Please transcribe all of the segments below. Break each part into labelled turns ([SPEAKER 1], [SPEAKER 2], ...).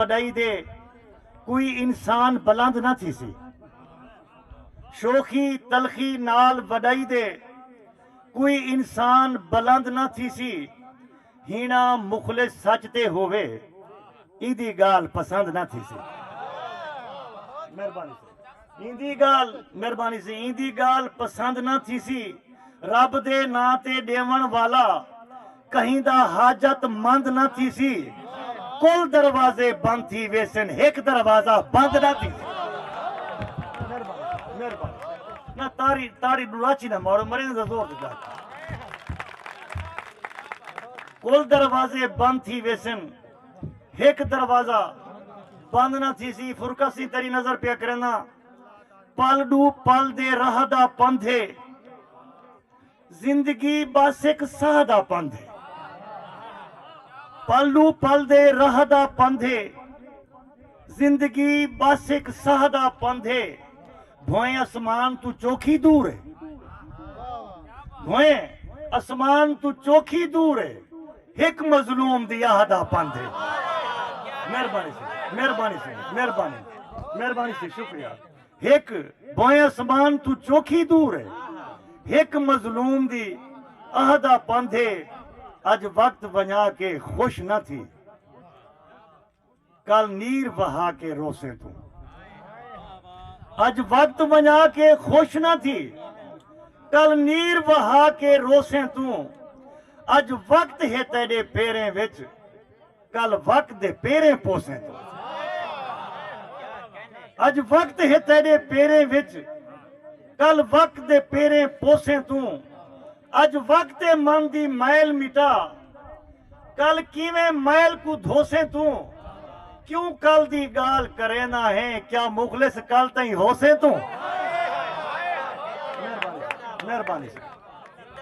[SPEAKER 1] वडाई दे कोई इंसान बुलंद ना थी सी। शोखी तलखी नाल वडाई दे कोई इंसान बुलंद ना थी सी। हीना मुखलिस सच ते होवे इंदी गाल पसंद ना थी सी। मेहरबानी से इंदी गाल मेहरबानी से इंदी गाल पसंद ना थी सी। रब दे ना ते देवन वाला कहीं दा हाजत मंद ना थी सी। कुल दरवाजे बंद थी वेसन एक दरवाजा बंद ना थी। मेहरबानी ना तारी तारी दुराची ना मारो मरे ना जोर दे। कुल दरवाजे बंद थी वेसन एक दरवाजा बंद ना थी सी। फुरका सी तेरी नजर पे करना पल डू पल दे राह दा पंधे जिंदगी बस एक साह दा पंधे। पल डू पल दे राह दा पंधे जिंदगी बस एक साह दा पंधे। भोए आसमान तू चौखी दूर है। भोए आसमान तू चौखी दूर है एक मजलूम दी आह दा पंधे। मेहरबानी से मेहरबानी से मेहरबानी मेहरबानी से शुक्रिया। एक भोए आसमान तू चौखी दूर है एक मजलूम दी आह दा पंधे। अज वक्त वंजा के खुश न थी कल नीर बहा के रोसे तू। अज वक्त वंजा के खुश न थी कल नीर बहा के रोसे तू। अज वक्त है तेरे पेरें विच कल वक्त दे पेरें पोसे तू। अज वक्त है तेरे पेरें विच कल वक्त दे पेरें पोसे तू। अज वक्त मन दी मैल मिटा कल किवें मैल को धोसे तू। क्यों कल दी गाल करे ना है क्या मुखलिस कल तई होसे तू। मेहरबानी से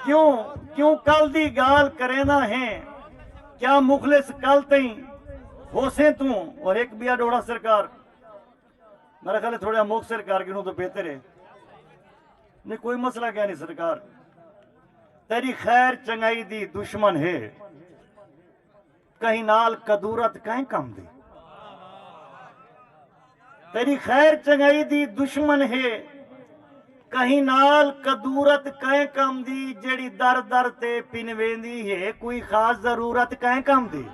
[SPEAKER 1] क्यों क्यों कल दी गाल करे ना है क्या मुखलिस कल तई होसे तू। और एक बिया डोड़ा सरकार मेरा ख्याल थोड़ा मुख सरकार गिनू तो बेहतर है। नहीं कोई मसला क्या नहीं सरकार तेरी खैर चंगाई दी दुश्मन है कहीं नाल कदूरत कहीं कम दी। तेरी खैर चंगाई दी दुश्मन है कहीं नाल कदूरत कहीं कम दी। जेड़ी दर दर ते पिनवेंदी है कोई खास जरूरत कहीं कम दी।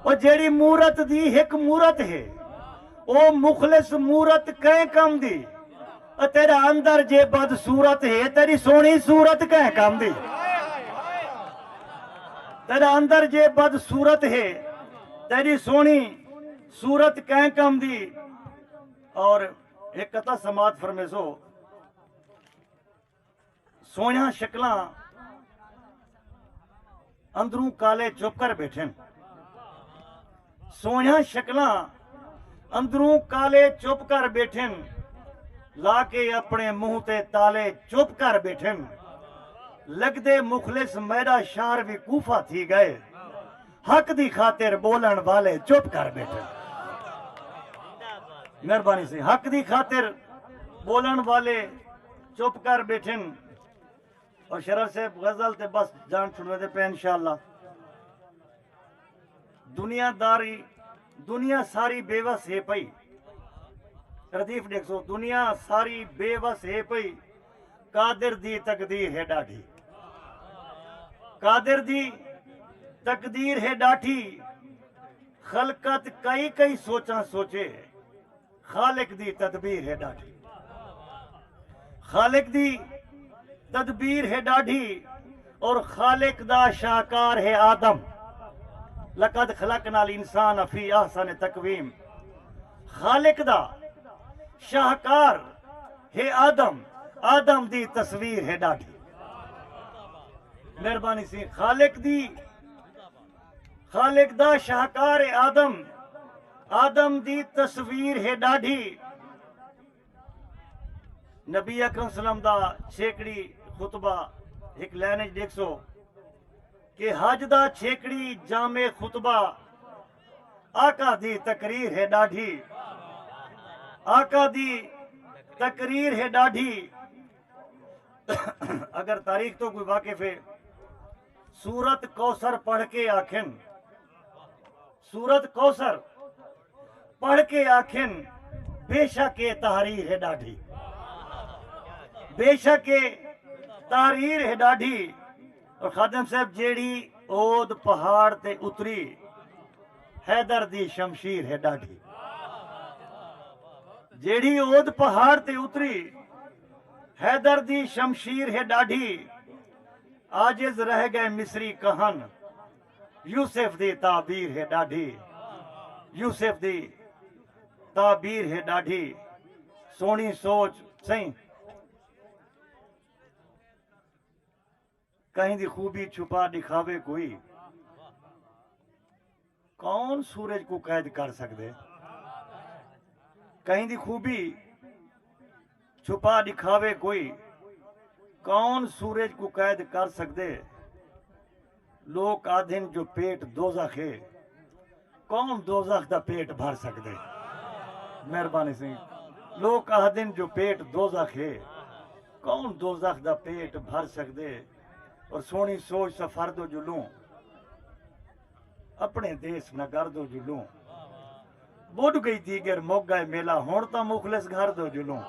[SPEAKER 1] और जेड़ी मूरत दी एक मूरत है ओ मुखलिस मूरत कहीं कम दी। तेरा अंदर जे बदसूरत है तेरी सोनी सूरत कह काम दी। तेरा अंदर जे बदसूरत है तेरी सोनी सूरत कह कम दी। और एक कथा समात फरमेसो सोया शक्ला अंदरों काले चुप कर बैठे। सोया शक्ला अंदरों काले चुप कर बैठे लाके अपने मुंह ते ताले चुप कर बैठे। लगदे मुखलिस मेरा शार भी कूफा थी गए हक दी खातिर बोलन वाले चुप कर बैठे। मेहरबानी से हक दी खातिर बोलन वाले चुप कर बैठे। और शरफ से गजल ते बस जान छुड़वे दे पे इंशाअल्लाह। दुनियादारी दुनिया सारी बेवस है पई। रदीफ देखो दुनिया सारी बेवस है पई कादिर दी तकदीर है डाठी। कादिर दी तकदीर है डाठी खलकत कई कई सोचा सोचे खालिक दी तदबीर है डाठी। खालिक दी तदबीर है डाठी और खालिक दा शाहकार है आदम। लकद खलकनाल इंसान फी अहसन तकवीम। खालिक दा शाहकार है आदम आदम दी तस्वीर है डाठी। मेहरबानी सी खालिक दा शाहकार है आदम आदम दी तस्वीर है डाठी। नबी अकरम सल्लम दा छेकड़ी खुतबा एक लाइन देखो कि हज दा छेकड़ी जामे खुतबा आका दी तकरीर है डाठी। आका दी तकरीर है डाठी। अगर तारीख तो कोई वाकिफ है सूरत कौसर पढ़ के आखिन सूरत कौसर پڑھ کے آکھن بے شک یہ تحریر ہے ڈاڈھی، بے شک یہ تحریر ہے ڈاڈھی۔ اور خادم صاحب جیڑی اود پہاڑ تے اتری حیدر دی شمشیر ہے ڈاڈھی، جیڑی اود پہاڑ تے اتری حیدر دی شمشیر ہے ڈاڈھی۔ عاجز رہ گئے مصری کہن یوسف دی تعبیر ہے ڈاڈھی، یوسف دی تعبیر ہے ڈاڈھی۔ سونی سوچ سہیں کہیں دی خوبی چھپا دکھاوے کوئی، کون سورج کو قید کر سکتے؟ کہیں دی خوبی چھپا دکھاوے کوئی، کون سورج کو قید کر سکتے؟ لوگ آدھن جو پیٹ دوزخ ہے، کون دوزخ دا پیٹ بھر سکتے؟ مہربانی سے لوگ آدھن جو پیٹ دوزخ ہے، کون دوزخ دا پیٹ بھر سکتے؟ اور سونی سوچ سفر دو جلوں اپنے دیس نہ کر دو جلوں، بڑھ گئی دیگر مک گئے میلہ ہون تا مخلص گھر دو جلوں۔